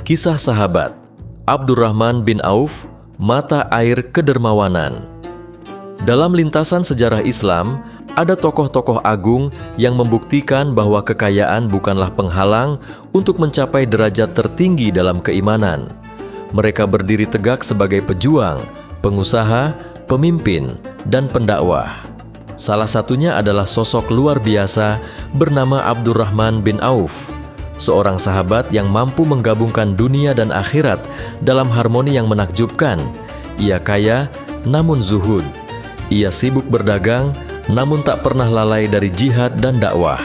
Kisah sahabat Abdurrahman bin Auf, mata air kedermawanan. Dalam lintasan sejarah Islam, ada tokoh-tokoh agung yang membuktikan bahwa kekayaan bukanlah penghalang untuk mencapai derajat tertinggi dalam keimanan. Mereka berdiri tegak sebagai pejuang, pengusaha, pemimpin, dan pendakwah. Salah satunya adalah sosok luar biasa bernama Abdurrahman bin Auf, seorang sahabat yang mampu menggabungkan dunia dan akhirat dalam harmoni yang menakjubkan. Ia kaya, namun zuhud. Ia sibuk berdagang, namun tak pernah lalai dari jihad dan dakwah.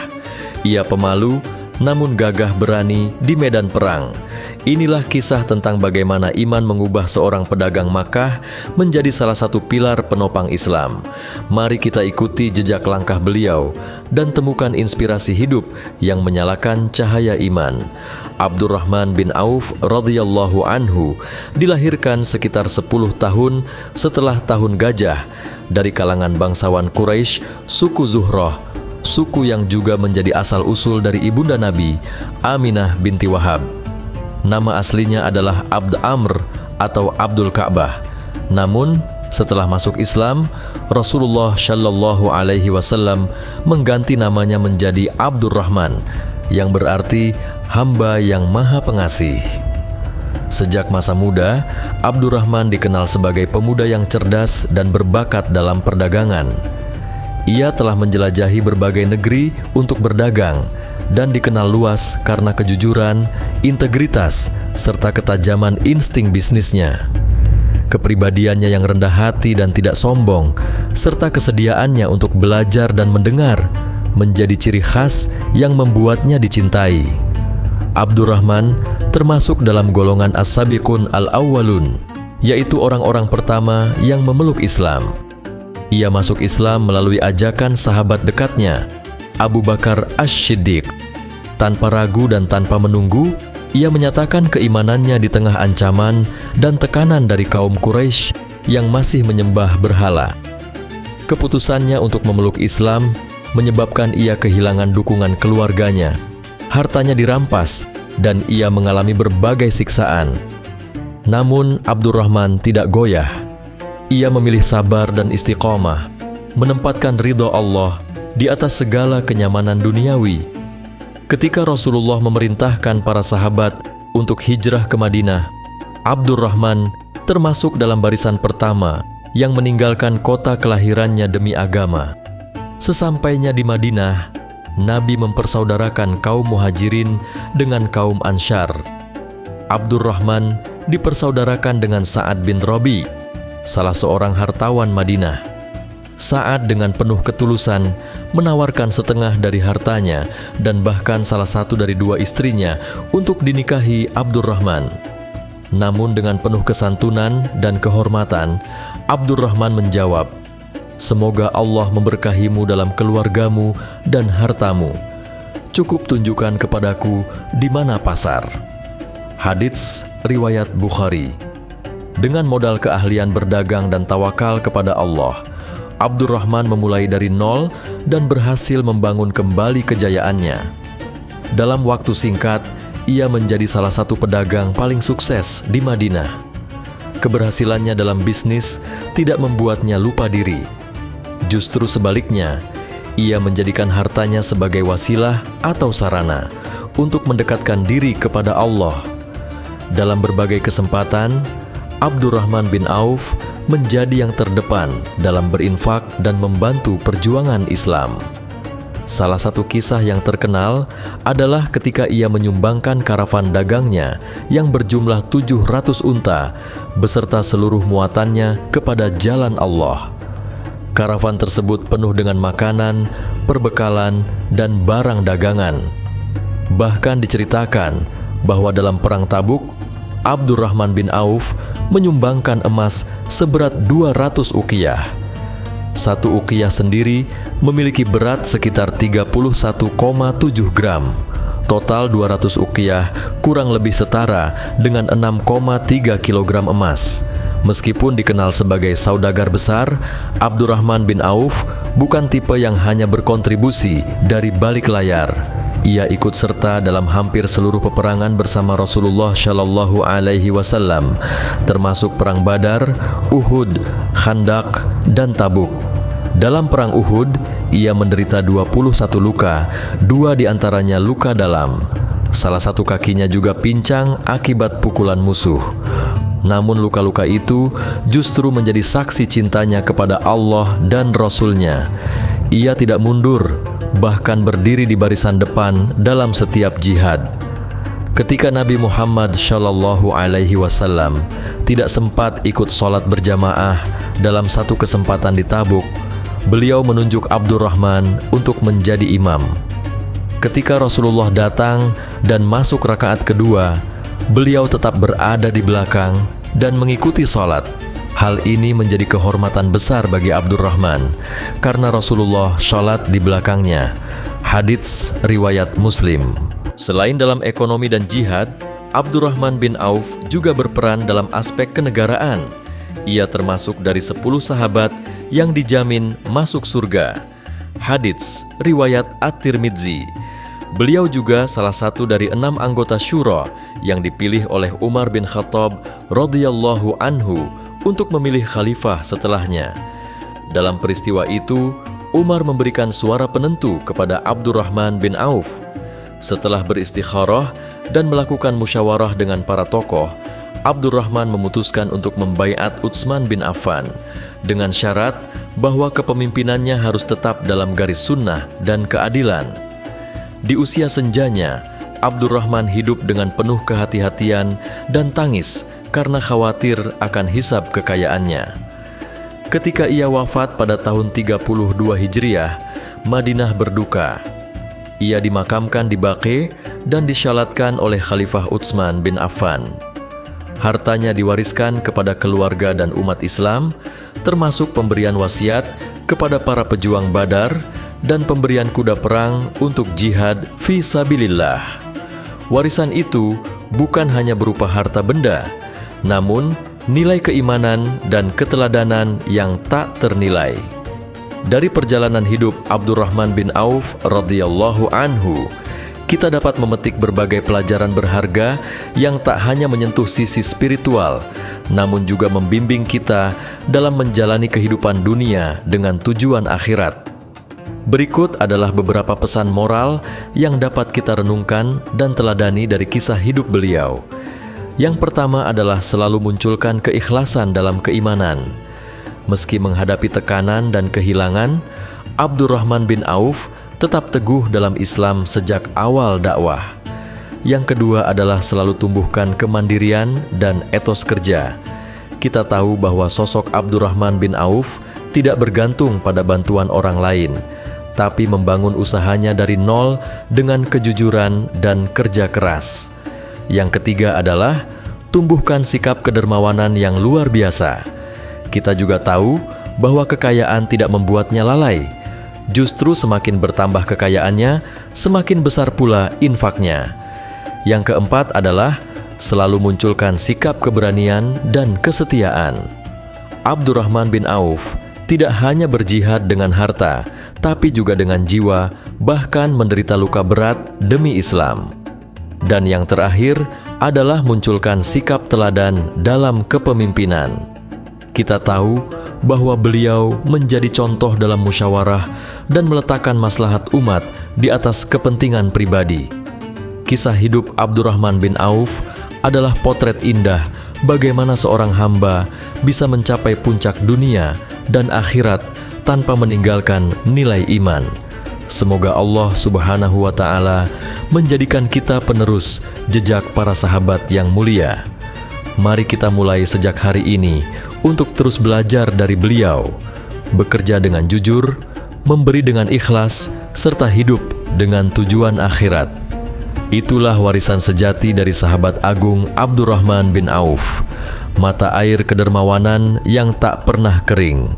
Ia pemalu, namun gagah berani di medan perang. Inilah kisah tentang bagaimana iman mengubah seorang pedagang Makkah menjadi salah satu pilar penopang Islam. Mari kita ikuti jejak langkah beliau dan temukan inspirasi hidup yang menyalakan cahaya iman. Abdurrahman bin Auf radhiyallahu anhu dilahirkan sekitar 10 tahun setelah tahun gajah dari kalangan bangsawan Quraisy, suku Zuhrah, suku yang juga menjadi asal-usul dari ibunda Nabi, Aminah binti Wahab. Nama aslinya adalah Abd Amr atau Abdul Ka'bah. Namun, setelah masuk Islam, Rasulullah Shallallahu Alaihi Wasallam mengganti namanya menjadi Abdurrahman, yang berarti hamba yang maha pengasih. Sejak masa muda, Abdurrahman dikenal sebagai pemuda yang cerdas dan berbakat dalam perdagangan. Ia telah menjelajahi berbagai negeri untuk berdagang dan dikenal luas karena kejujuran, integritas, serta ketajaman insting bisnisnya. Kepribadiannya yang rendah hati dan tidak sombong, serta kesediaannya untuk belajar dan mendengar, menjadi ciri khas yang membuatnya dicintai. Abdurrahman termasuk dalam golongan as-sabiqun al-awwalun, yaitu orang-orang pertama yang memeluk Islam. Ia masuk Islam melalui ajakan sahabat dekatnya, Abu Bakar Ash-Shiddiq. Tanpa ragu dan tanpa menunggu, ia menyatakan keimanannya di tengah ancaman dan tekanan dari kaum Quraisy yang masih menyembah berhala. Keputusannya untuk memeluk Islam menyebabkan ia kehilangan dukungan keluarganya. Hartanya dirampas dan ia mengalami berbagai siksaan. Namun Abdurrahman tidak goyah. Ia memilih sabar dan istiqomah, menempatkan ridho Allah di atas segala kenyamanan duniawi. Ketika Rasulullah memerintahkan para sahabat untuk hijrah ke Madinah, Abdurrahman termasuk dalam barisan pertama yang meninggalkan kota kelahirannya demi agama. Sesampainya di Madinah, Nabi mempersaudarakan kaum Muhajirin dengan kaum Ansyar. Abdurrahman dipersaudarakan dengan Sa'ad bin Rabi, salah seorang hartawan Madinah. Sa'ad dengan penuh ketulusan menawarkan setengah dari hartanya dan bahkan salah satu dari 2 istrinya untuk dinikahi Abdurrahman. Namun dengan penuh kesantunan dan kehormatan, Abdurrahman menjawab, "Semoga Allah memberkahimu dalam keluargamu dan hartamu. Cukup tunjukkan kepadaku di mana pasar." Hadits riwayat Bukhari. Dengan modal keahlian berdagang dan tawakal kepada Allah, Abdurrahman memulai dari nol dan berhasil membangun kembali kejayaannya. Dalam waktu singkat, ia menjadi salah satu pedagang paling sukses di Madinah. Keberhasilannya dalam bisnis tidak membuatnya lupa diri. Justru sebaliknya, ia menjadikan hartanya sebagai wasilah atau sarana untuk mendekatkan diri kepada Allah. Dalam berbagai kesempatan, Abdurrahman bin Auf menjadi yang terdepan dalam berinfak dan membantu perjuangan Islam. Salah satu kisah yang terkenal adalah ketika ia menyumbangkan karavan dagangnya yang berjumlah 700 unta beserta seluruh muatannya kepada jalan Allah. Karavan tersebut penuh dengan makanan, perbekalan, dan barang dagangan. Bahkan diceritakan bahwa dalam perang Tabuk, Abdurrahman bin Auf menyumbangkan emas seberat 200 uqiyah. Satu uqiyah sendiri memiliki berat sekitar 31,7 gram. Total 200 uqiyah kurang lebih setara dengan 6,3 kilogram emas. Meskipun dikenal sebagai saudagar besar, Abdurrahman bin Auf bukan tipe yang hanya berkontribusi dari balik layar. Ia ikut serta dalam hampir seluruh peperangan bersama Rasulullah Shallallahu Alaihi Wasallam, termasuk Perang Badar, Uhud, Khandaq, dan Tabuk. Dalam Perang Uhud, ia menderita 21 luka, 2 diantaranya luka dalam. Salah satu kakinya juga pincang akibat pukulan musuh. Namun luka-luka itu justru menjadi saksi cintanya kepada Allah dan Rasul-Nya. Ia tidak mundur, bahkan berdiri di barisan depan dalam setiap jihad. Ketika Nabi Muhammad Shallallahu Alaihi Wasallam tidak sempat ikut sholat berjamaah dalam satu kesempatan di Tabuk, beliau menunjuk Abdurrahman untuk menjadi imam. Ketika Rasulullah datang dan masuk rakaat kedua, beliau tetap berada di belakang dan mengikuti sholat. Hal ini menjadi kehormatan besar bagi Abdurrahman karena Rasulullah sholat di belakangnya. Hadits riwayat Muslim. Selain dalam ekonomi dan jihad, Abdurrahman bin Auf juga berperan dalam aspek kenegaraan. Ia termasuk dari 10 sahabat yang dijamin masuk surga. Hadits riwayat At-Tirmidzi. Beliau juga salah satu dari 6 anggota syura yang dipilih oleh Umar bin Khattab radhiyallahu anhu untuk memilih khalifah setelahnya. Dalam peristiwa itu, Umar memberikan suara penentu kepada Abdurrahman bin Auf. Setelah beristikharah dan melakukan musyawarah dengan para tokoh, Abdurrahman memutuskan untuk membaiat Utsman bin Affan dengan syarat bahwa kepemimpinannya harus tetap dalam garis sunnah dan keadilan. Di usia senjanya, Abdurrahman hidup dengan penuh kehati-hatian dan tangis karena khawatir akan hisab kekayaannya. Ketika ia wafat pada tahun 32 Hijriah, Madinah berduka. Ia dimakamkan di Baqi dan disyalatkan oleh Khalifah Utsman bin Affan. Hartanya diwariskan kepada keluarga dan umat Islam, termasuk pemberian wasiat kepada para pejuang Badar dan pemberian kuda perang untuk jihad fi sabilillah. Warisan itu bukan hanya berupa harta benda, namun nilai keimanan dan keteladanan yang tak ternilai. Dari perjalanan hidup Abdurrahman bin Auf radhiyallahu anhu, kita dapat memetik berbagai pelajaran berharga yang tak hanya menyentuh sisi spiritual, namun juga membimbing kita dalam menjalani kehidupan dunia dengan tujuan akhirat. Berikut adalah beberapa pesan moral yang dapat kita renungkan dan teladani dari kisah hidup beliau. Yang pertama adalah selalu munculkan keikhlasan dalam keimanan. Meski menghadapi tekanan dan kehilangan, Abdurrahman bin Auf tetap teguh dalam Islam sejak awal dakwah. Yang kedua adalah selalu tumbuhkan kemandirian dan etos kerja. Kita tahu bahwa sosok Abdurrahman bin Auf tidak bergantung pada bantuan orang lain, tapi membangun usahanya dari nol dengan kejujuran dan kerja keras. Yang ketiga adalah tumbuhkan sikap kedermawanan yang luar biasa. Kita juga tahu bahwa kekayaan tidak membuatnya lalai. Justru semakin bertambah kekayaannya, semakin besar pula infaknya. Yang keempat adalah selalu munculkan sikap keberanian dan kesetiaan. Abdurrahman bin Auf tidak hanya berjihad dengan harta, tapi juga dengan jiwa, bahkan menderita luka berat demi Islam. Dan yang terakhir adalah munculkan sikap teladan dalam kepemimpinan. Kita tahu bahwa beliau menjadi contoh dalam musyawarah dan meletakkan maslahat umat di atas kepentingan pribadi. Kisah hidup Abdurrahman bin Auf adalah potret indah bagaimana seorang hamba bisa mencapai puncak dunia dan akhirat tanpa meninggalkan nilai iman. Semoga Allah Subhanahu wa Ta'ala menjadikan kita penerus jejak para sahabat yang mulia. Mari kita mulai sejak hari ini untuk terus belajar dari beliau, bekerja dengan jujur, memberi dengan ikhlas, serta hidup dengan tujuan akhirat. Itulah warisan sejati dari sahabat agung Abdurrahman bin Auf, mata air kedermawanan yang tak pernah kering.